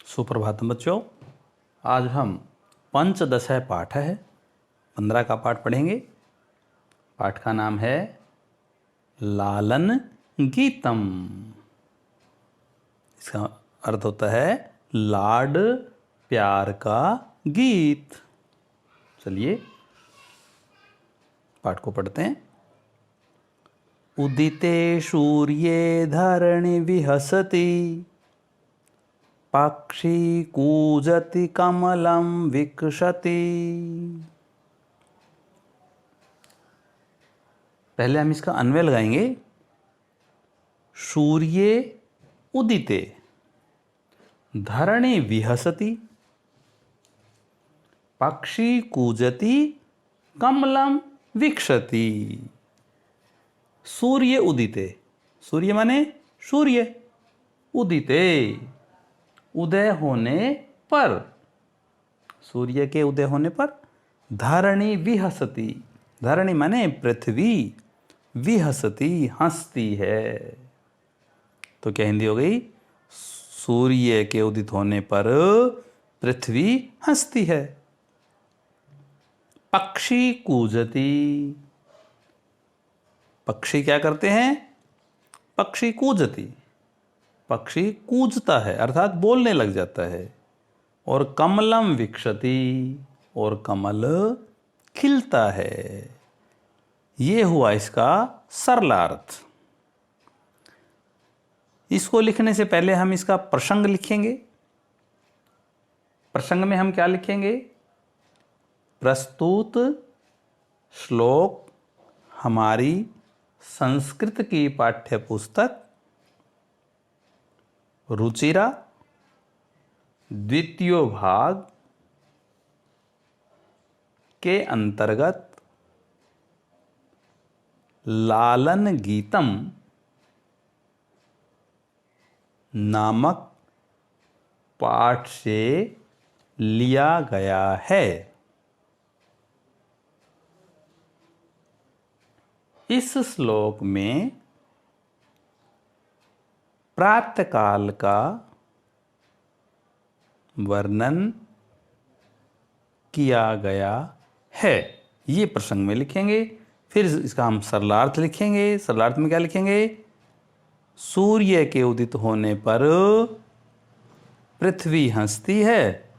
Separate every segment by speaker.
Speaker 1: सुप्रभातम बच्चों। आज हम पंचदश पाठ है 15 का पाठ पढ़ेंगे। पाठ का नाम है लालन गीतम। इसका अर्थ होता है लाड प्यार का गीत। चलिए पाठ को पढ़ते हैं। उदिते सूर्ये धरणि विहसति, पक्षी कूजति कमलं विकसति। पहले हम इसका अन्वय लगाएंगे। सूर्ये उदिते धरणि विहसति, पक्षी कूजति कमलं विकसति। सूर्य उदिते, सूर्य माने सूर्य, उदिते उदय होने पर, सूर्य के उदय होने पर। धरणी विहसति, धरणी माने पृथ्वी, विहसति हंसती है। तो क्या हिंदी हो गई? सूर्य के उदित होने पर पृथ्वी हंसती है। पक्षी कूजति, पक्षी क्या करते हैं? पक्षी कूजति, पक्षी कूजता है अर्थात बोलने लग जाता है। और कमलम विकसति, और कमल खिलता है। ये हुआ इसका सरलार्थ। इसको लिखने से पहले हम इसका प्रसंग लिखेंगे। प्रसंग में हम क्या लिखेंगे? प्रस्तुत श्लोक हमारी संस्कृत की पाठ्य पुस्तक रुचिरा द्वितीय भाग के अंतर्गत लालन गीतम नामक पाठ से लिया गया है। इस श्लोक में प्रातःकाल का वर्णन किया गया है। ये प्रसंग में लिखेंगे। फिर इसका हम सरलार्थ लिखेंगे। सरलार्थ में क्या लिखेंगे? सूर्य के उदित होने पर पृथ्वी हंसती है,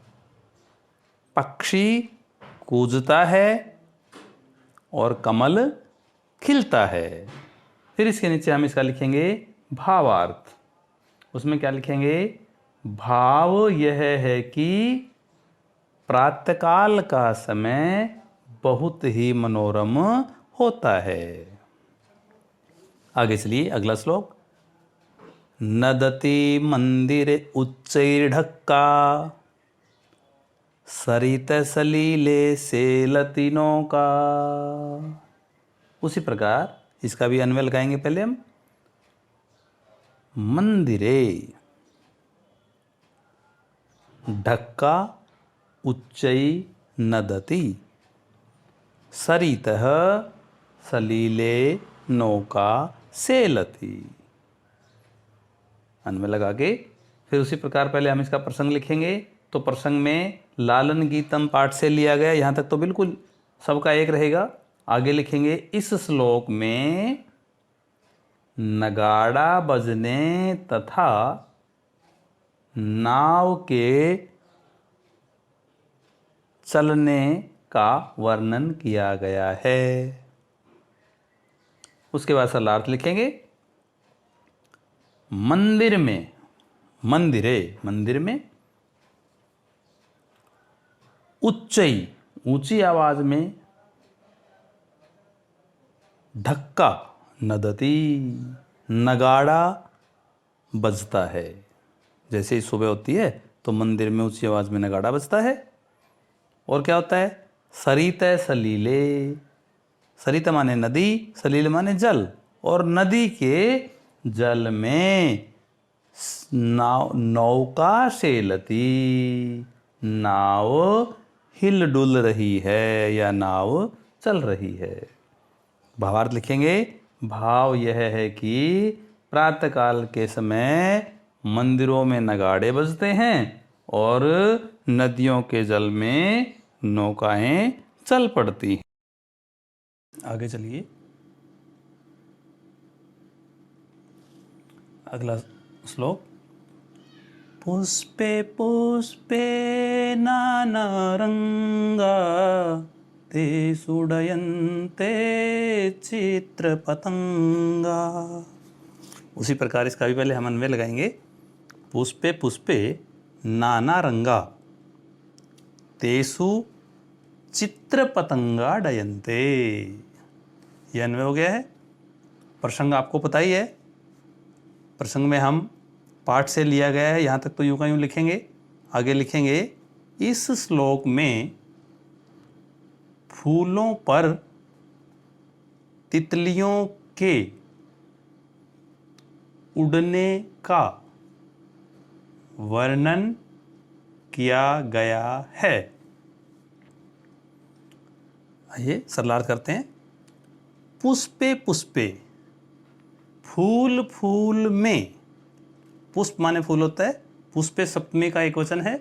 Speaker 1: पक्षी कूजता है और कमल खिलता है। फिर इसके नीचे हम इसका लिखेंगे भावार्थ। उसमें क्या लिखेंगे? भाव यह है कि प्रातःकाल का समय बहुत ही मनोरम होता है। आगे चलिए अगला श्लोक। नदति मंदिर उच्चैर्ढक्का, सरित सलीले सेलति नौका। उसी प्रकार इसका भी अन्वय लगाएंगे। पहले हम मंदिरे ढक्का उच्चै नदति, सरितः सलीले नौका सेलति। अन्वय लगा के फिर उसी प्रकार पहले हम इसका प्रसंग लिखेंगे। तो प्रसंग में लालन गीतम पाठ से लिया गया। यहाँ तक तो बिल्कुल सबका एक रहेगा। आगे लिखेंगे इस श्लोक में नगाड़ा बजने तथा नाव के चलने का वर्णन किया गया है। उसके बाद सरलार्थ लिखेंगे। मंदिर में, मंदिरे मंदिर में, उच्चई ऊंची आवाज में, ढक्का नदती नगाड़ा बजता है। जैसे ही सुबह होती है तो मंदिर में ऊंची आवाज में नगाड़ा बजता है। और क्या होता है? सरित सलीले, सरित माने नदी, सलील माने जल। और नदी के जल में नौका सेलती, नाव हिल डुल रही है या नाव चल रही है। भावार्थ लिखेंगे। भाव यह है कि प्रातःकाल के समय मंदिरों में नगाड़े बजते हैं और नदियों के जल में नौकाएं चल पड़ती हैं। आगे चलिए, अगला श्लोक। पुष्पे पुष्पे नानारंगा ते सुडयन्ते चित्रपतंगा। उसी प्रकार इसका भी पहले हम अन्वय लगाएंगे। पुष्पे पुष्पे नाना रंगा तेसु चित्रपतंगा डयन्ते। यह अन्वय हो गया है। प्रसंग आपको पता ही है, प्रसंग में हम पाठ से लिया गया है। यहाँ तक तो यूं का यूं लिखेंगे। आगे लिखेंगे, इस श्लोक में फूलों पर तितलियों के उड़ने का वर्णन किया गया है। आइए सरलार्थ करते हैं। पुष्पे पुष्पे, फूल फूल में। पुष्प माने फूल होता है। पुष्पे सप्तमी का एक वचन है।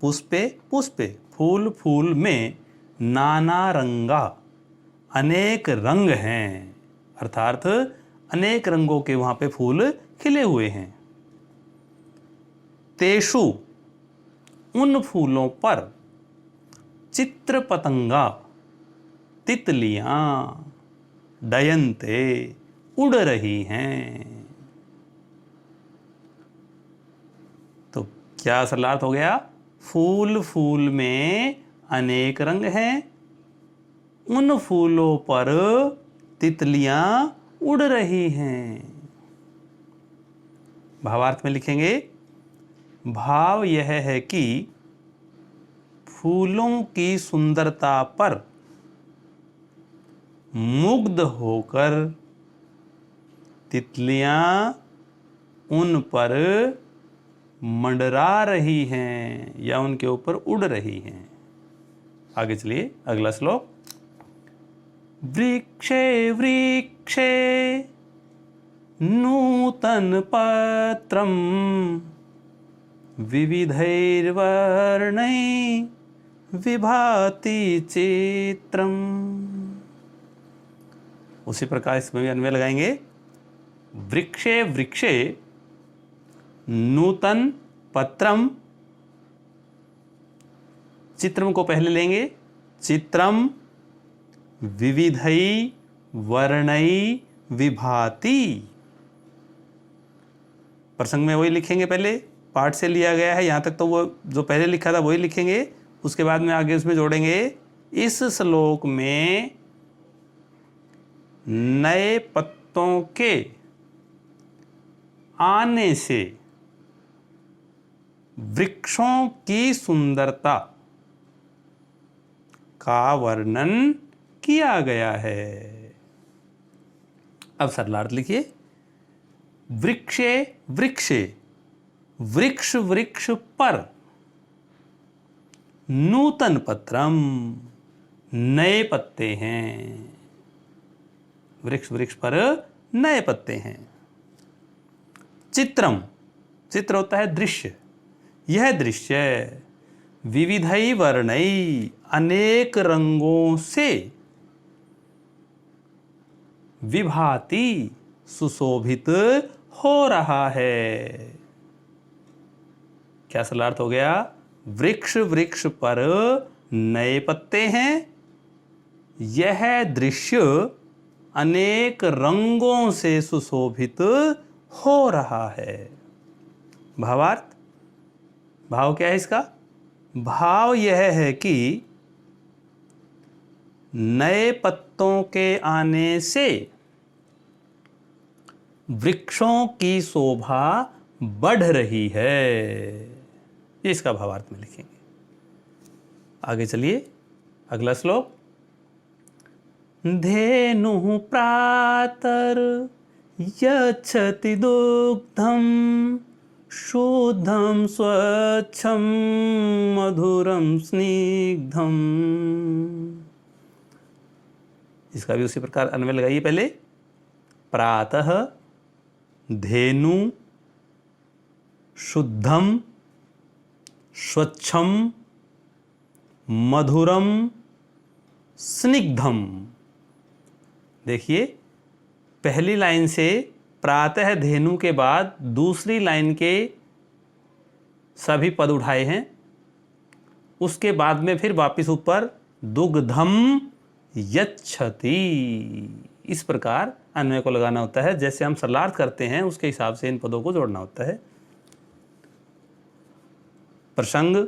Speaker 1: पुष्पे पुष्पे, फूल फूल में नाना रंगा, अनेक रंग हैं। अर्थात अनेक रंगों के वहां पे फूल खिले हुए हैं। तेषु, उन फूलों पर, चित्र पतंगा, तितलियां, डयन्ते, उड़ रही हैं। तो क्या सरलार्थ हो गया? फूल फूल में अनेक रंग हैं, उन फूलों पर तितलियां उड़ रही हैं। भावार्थ में लिखेंगे, भाव यह है कि फूलों की सुंदरता पर मुग्ध होकर तितलियां उन पर मंडरा रही हैं या उनके ऊपर उड़ रही हैं। आगे चलिए, अगला श्लोक। वृक्षे वृक्षे नूतन पत्रम विविधैर्वर्णैः विभाति चित्रम। उसी प्रकार इसमें भी अन्वय लगाएंगे। वृक्षे वृक्षे नूतन पत्रम, चित्रम को पहले लेंगे। चित्रम विविधै वर्णै विभाति। प्रसंग में वही लिखेंगे, पहले पाठ से लिया गया है। यहाँ तक तो वो जो पहले लिखा था वही लिखेंगे। उसके बाद में आगे उसमें जोड़ेंगे, इस श्लोक में नए पत्तों के आने से वृक्षों की सुंदरता का वर्णन किया गया है। अब सरलार्थ लिखिए। वृक्षे वृक्षे, वृक्ष वृक्ष पर, नूतन पत्रम, नए पत्ते हैं। वृक्ष वृक्ष पर नए पत्ते हैं। चित्रम, चित्र होता है दृश्य। यह दृश्य विविधै वर्णै, अनेक रंगों से, विभाति, सुशोभित हो रहा है। क्या सरलार्थ हो गया? वृक्ष वृक्ष पर नए पत्ते हैं। यह दृश्य अनेक रंगों से सुशोभित हो रहा है। भावार्थ, भाव क्या है इसका? भाव यह है कि नए पत्तों के आने से वृक्षों की शोभा बढ़ रही है। ये इसका भावार्थ में लिखेंगे। आगे चलिए, अगला श्लोक। धेनुः प्रातर यच्छति दुग्धं शुद्धं स्वच्छं मधुरं स्निग्धं। इसका भी उसी प्रकार अन्वय लगाइए। पहले प्रातः धेनु शुद्धम स्वच्छम, मधुरम, स्निग्धम। देखिए, पहली लाइन से प्रातः धेनु के बाद दूसरी लाइन के सभी पद उठाए हैं, उसके बाद में फिर वापिस ऊपर दुग्धम यच्छति। इस प्रकार अन्वय को लगाना होता है। जैसे हम सरलार्थ करते हैं उसके हिसाब से इन पदों को जोड़ना होता है। प्रसंग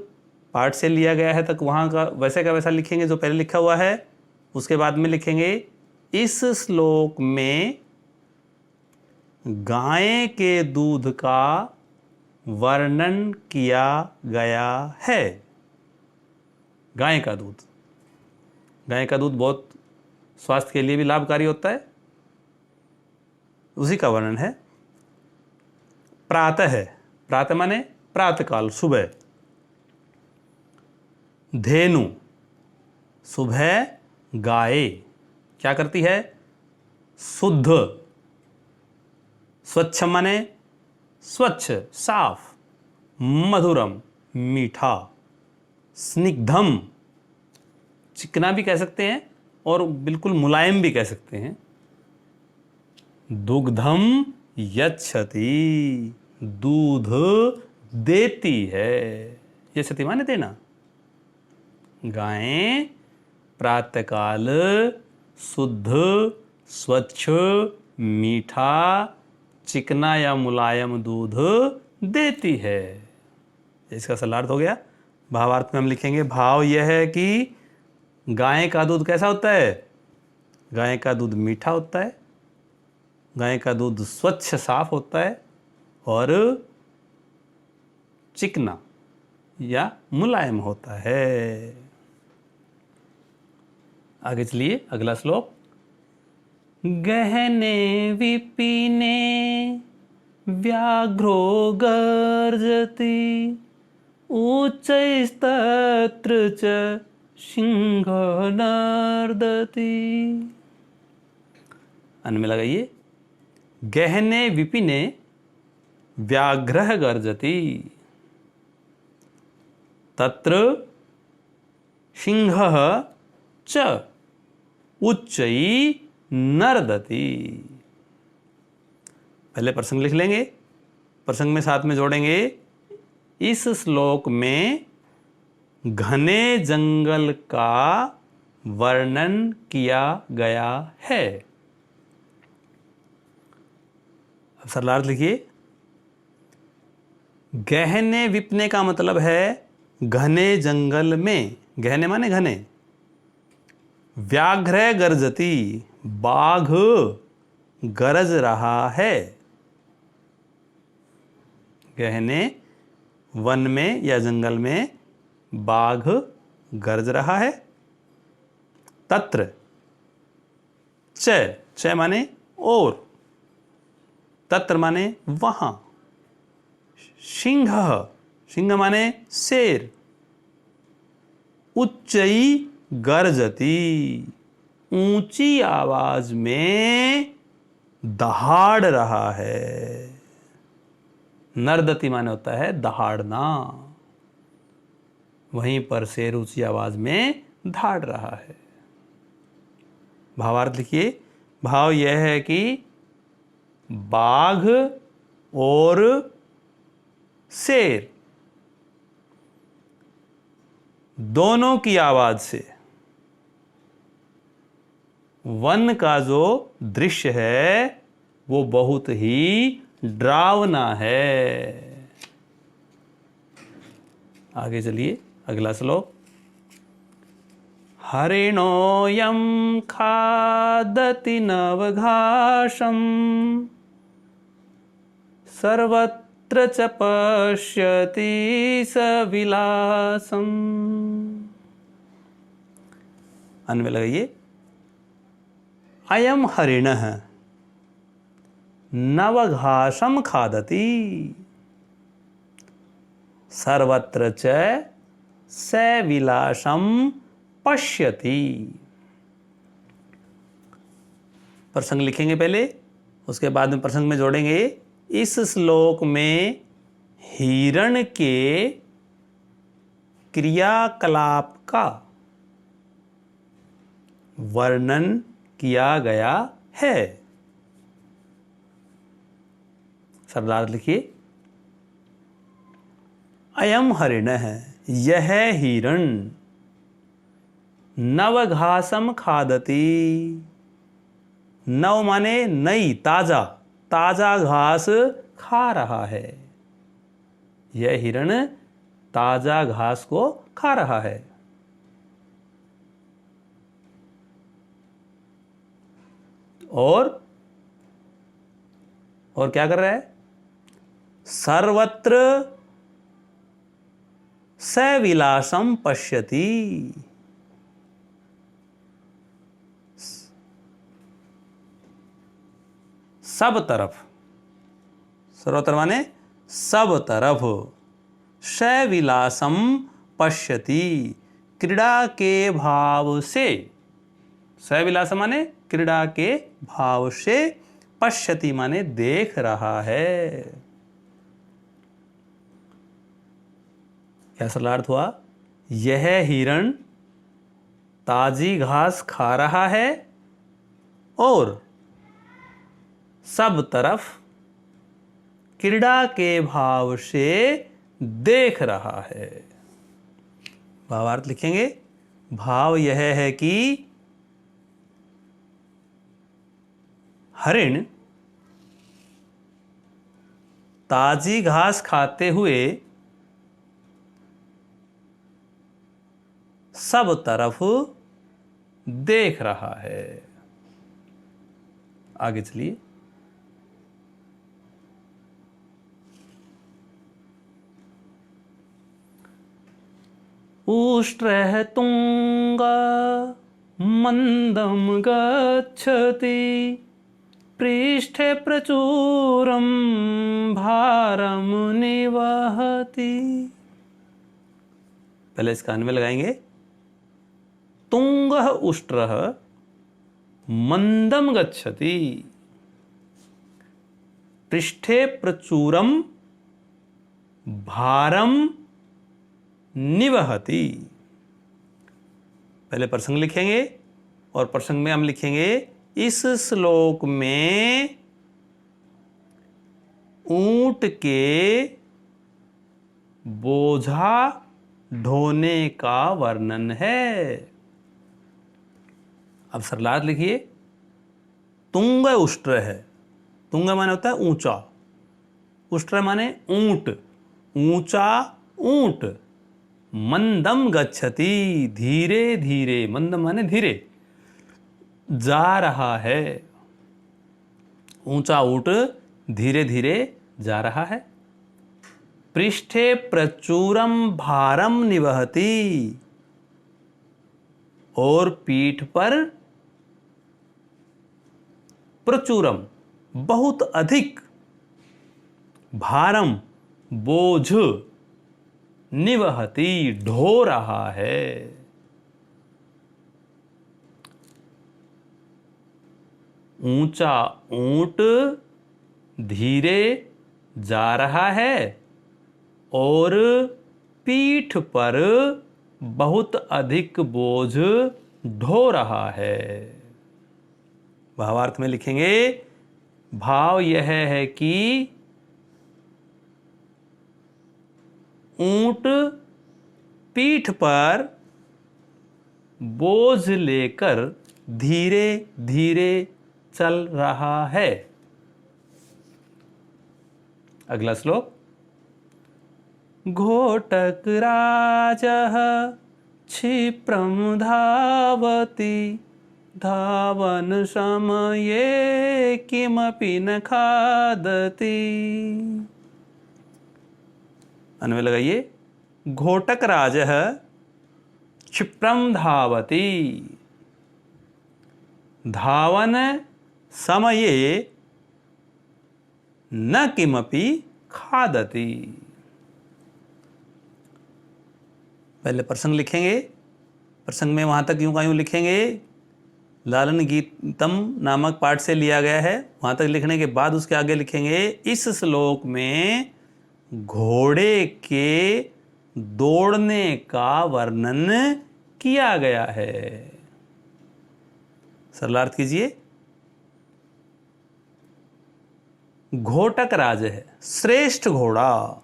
Speaker 1: पाठ से लिया गया है, तक वहाँ का वैसे का वैसा लिखेंगे जो पहले लिखा हुआ है। उसके बाद में लिखेंगे इस श्लोक में गाय के दूध का वर्णन किया गया है। गाय का दूध, गाय का दूध बहुत स्वास्थ्य के लिए भी लाभकारी होता है, उसी का वर्णन है। प्रातः है, प्रातः माने प्रातःकाल, सुबह। धेनु, सुबह गाय क्या करती है? शुद्ध। स्वच्छ माने स्वच्छ, साफ। मधुरम, मीठा। स्निग्धम, चिकना भी कह सकते हैं और बिल्कुल मुलायम भी कह सकते हैं। दुग्धम यच्छति, दूध देती है। यच्छति माने देना। गायें प्रातःकाल शुद्ध, स्वच्छ, मीठा, चिकना या मुलायम दूध देती है। इसका सरलार्थ हो गया। भावार्थ में हम लिखेंगे, भाव यह है कि गाय का दूध कैसा होता है? गाय का दूध मीठा होता है, गाय का दूध स्वच्छ साफ होता है और चिकना या मुलायम होता है। आगे चलिए, अगला श्लोक। गहने विपिने व्याघ्रो गर्जति, उच्चैस्तत्र च सिंह नर्दति। अन्न में लगाइए। गहने विपिने व्याघ्रः गर्जति, तत्र सिंहः च उच्चै नर्दति। पहले प्रसंग लिख लेंगे, प्रसंग में साथ में जोड़ेंगे। इस श्लोक में घने जंगल का वर्णन किया गया है। अब सरलार्थ लिखिए। गहने विपने का मतलब है घने जंगल में। गहने माने घने। व्याघ्र गर्जति, बाघ गरज रहा है। गहने वन में या जंगल में बाघ गरज रहा है। तत्र च माने और, तत्र माने वहां। सिंह, सिंह माने शेर। उच्चई गर्जति, ऊंची आवाज में दहाड़ रहा है। नर्दति माने होता है दहाड़ना। वहीं पर शेर ऊंची आवाज में दहाड़ रहा है। भावार्थ लिखिए। भाव यह है कि बाघ और शेर दोनों की आवाज से वन का जो दृश्य है वो बहुत ही डरावना है। आगे चलिए, अगला श्लोक। हरिणोऽयं खादति नवघासं, सर्वत्र च पश्यति सविलासम्। अन्वय लगाइए। अयम हरिणः नवघासं खादति, सर्वत्र च सविलासं पश्यति। प्रसंग लिखेंगे पहले, उसके बाद में प्रसंग में जोड़ेंगे। इस श्लोक में हिरण के क्रियाकलाप का वर्णन किया गया है। सरदार लिखिए, अयम हरिणः, यह हिरण, नवघासम खादति। नव माने नई, ताजा, ताजा घास खा रहा है। यह हिरण ताजा घास को खा रहा है। और क्या कर रहा है? सर्वत्र सविलासम पश्यति। सब तरफ, सर्वत्र माने सब तरफ, सविलासम पश्यति, क्रीड़ा के भाव से, सविलासम माने क्रीड़ा के भाव से, पश्यति माने देख रहा है। क्या सरलार्थ हुआ? यह हिरण ताजी घास खा रहा है और सब तरफ क्रीड़ा के भाव से देख रहा है। भावार्थ लिखेंगे, भाव यह है कि हरिण ताजी घास खाते हुए सब तरफ देख रहा है। आगे चलिए। उष्ट्रः तुंग मंदम गच्छति, पृष्ठे प्रचुरम भारम निवहति। पहले इसका अन्वय लगाएंगे। तुंगः उष्ट्रः मंदम गच्छति, पृष्ठे प्रचुरम भारम निवहति। पहले प्रसंग लिखेंगे और प्रसंग में हम लिखेंगे, इस श्लोक में ऊंट के बोझा ढोने का वर्णन है। अब सरलार्थ लिखिए, तुंग उष्ट्र है। तुंग माने होता है ऊंचा, उष्ट्र माने ऊंट, ऊंचा ऊंट। मंदम गच्छति, धीरे धीरे, मंदम माने धीरे, जा रहा है। ऊंचा ऊंट धीरे धीरे जा रहा है। पृष्ठे प्रचुरम भारम निवहति, और पीठ पर प्रचुरम बहुत अधिक, भारम बोझ, निवहति ढो रहा है। ऊंचा ऊंट धीरे जा रहा है और पीठ पर बहुत अधिक बोझ ढो रहा है। भावार्थ में लिखेंगे, भाव यह है कि ऊंट पीठ पर बोझ लेकर धीरे धीरे चल रहा है। अगला श्लोक। घोटक राजः क्षिप्रम धावति, धावन समये किमपि न खादति। अन्वय लगाइए। घोटक राजः क्षिप्रम धावति, धावन समये न किमपि खादति। पहले प्रसंग लिखेंगे, प्रसंग में वहां तक यूं का यूं लिखेंगे, लालन गीतम नामक पाठ से लिया गया है। वहां तक लिखने के बाद उसके आगे लिखेंगे, इस श्लोक में घोड़े के दौड़ने का वर्णन किया गया है। सरलार्थ कीजिए। घोटक राज है, श्रेष्ठ घोड़ा।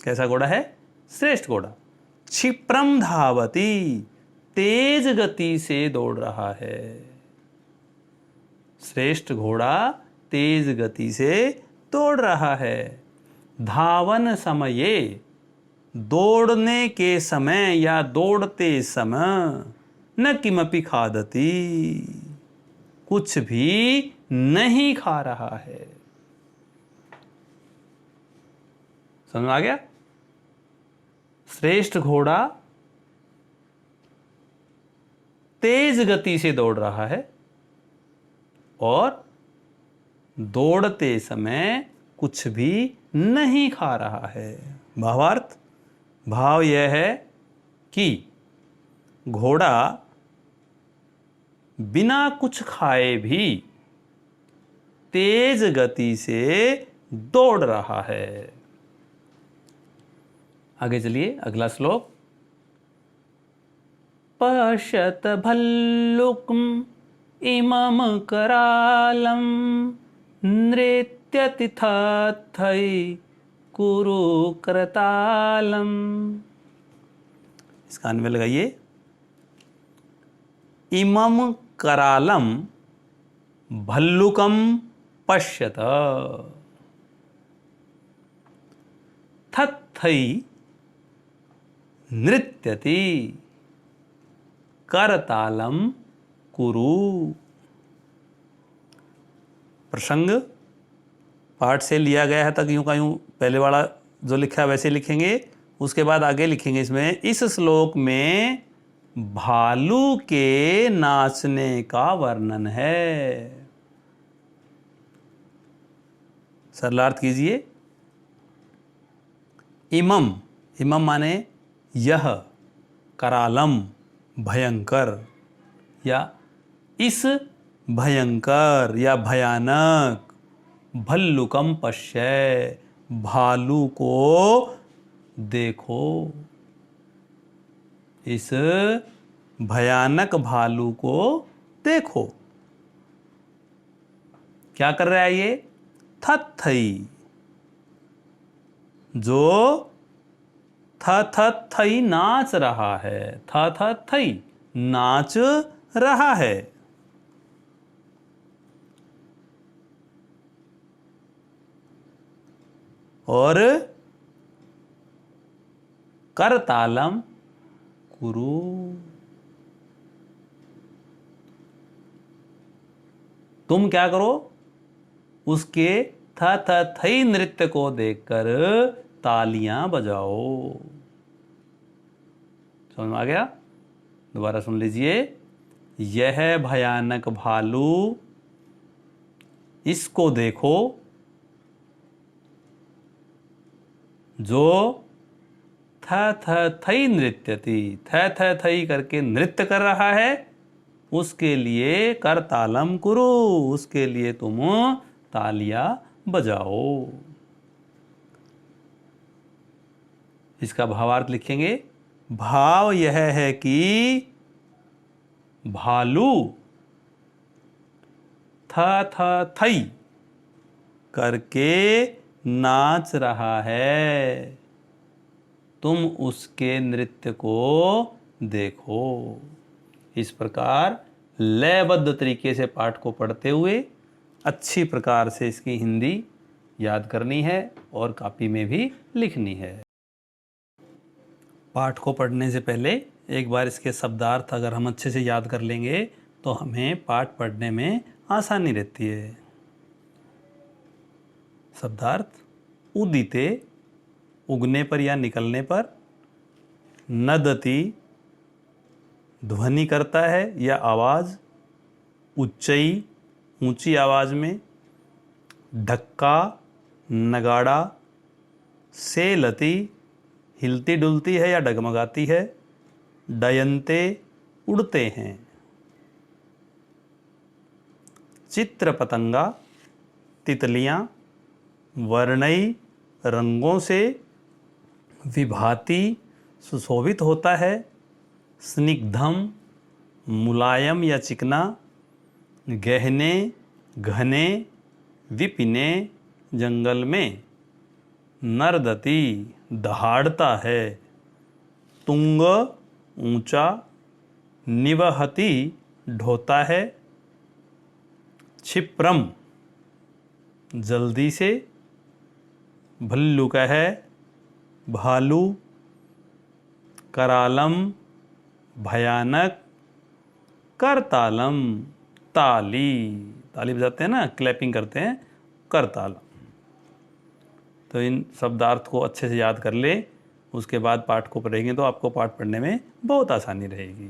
Speaker 1: कैसा घोड़ा है? श्रेष्ठ घोड़ा। क्षिप्रम धावती, तेज गति से दौड़ रहा है। श्रेष्ठ घोड़ा तेज गति से दौड़ रहा है। धावन समये, दौड़ने के समय या दौड़ते समय, न किमपि खादति, कुछ भी नहीं खा रहा है। समझ में आ गया? श्रेष्ठ घोड़ा तेज गति से दौड़ रहा है और दौड़ते समय कुछ भी नहीं खा रहा है। भावार्थ, भाव यह है कि घोड़ा बिना कुछ खाए भी तेज गति से दौड़ रहा है। आगे चलिए, अगला श्लोक। पश्यत भल्लुकम् इमं करालं नृत्यति तथै कुरु करतालम। इस कान में लगाइए। इमं करालम भल्लुकम पश्यत तथै नृत्यति करतालम कुरु। प्रसंग पाठ से लिया गया है, तक यूं का यूं पहले वाला जो लिखा है वैसे लिखेंगे, उसके बाद आगे लिखेंगे। इसमें इस श्लोक में भालू के नाचने का वर्णन है। सरलार्थ कीजिए। इमम, इमम माने यह, करालम भयंकर या इस भयंकर या भयानक, भल्लुकम पश्य, भालू को देखो। इस भयानक भालू को देखो। क्या कर रहा है ये? थथई, जो थथई नाच रहा है। थथई नाच रहा है। और करतालम कुरु, तुम क्या करो? उसके थथई नृत्य को देखकर तालियां बजाओ। समझ में आ गया? दोबारा सुन लीजिए। यह भयानक भालू, इसको देखो, जो थथई नृत्यति, थथई करके नृत्य कर रहा है, उसके लिए करतालम कुरु, उसके लिए तुम तालियां बजाओ। इसका भावार्थ लिखेंगे। भाव यह है कि भालू थथई करके नाच रहा है, तुम उसके नृत्य को देखो। इस प्रकार लयबद्ध तरीके से पाठ को पढ़ते हुए अच्छी प्रकार से इसकी हिंदी याद करनी है और कॉपी में भी लिखनी है। पाठ को पढ़ने से पहले एक बार इसके शब्दार्थ अगर हम अच्छे से याद कर लेंगे तो हमें पाठ पढ़ने में आसानी रहती है। शब्दार्थ: उदिते, उगने पर या निकलने पर। नदति, ध्वनि करता है या आवाज़, उच्चई, ऊंची आवाज़ में। ढक्का, नगाड़ा। सेलति, हिलती डुलती है या डगमगाती है। डयंते, उड़ते हैं। चित्र पतंगा, तितलियाँ। वर्णई, रंगों से। विभाति सुशोभित होता है, स्निग्धम मुलायम या चिकना, गहने घने विपिने जंगल में, नर्दती दहाड़ता है, तुंग ऊंचा, निवहति ढोता है, क्षिप्रम जल्दी से, भल्लुक है भालू, करालम भयानक, करतालम ताली, ताली बजाते हैं ना, क्लैपिंग करते हैं, करतालम। तो इन शब्दार्थ को अच्छे से याद कर ले, उसके बाद पाठ को पढ़ेंगे तो आपको पाठ पढ़ने में बहुत आसानी रहेगी।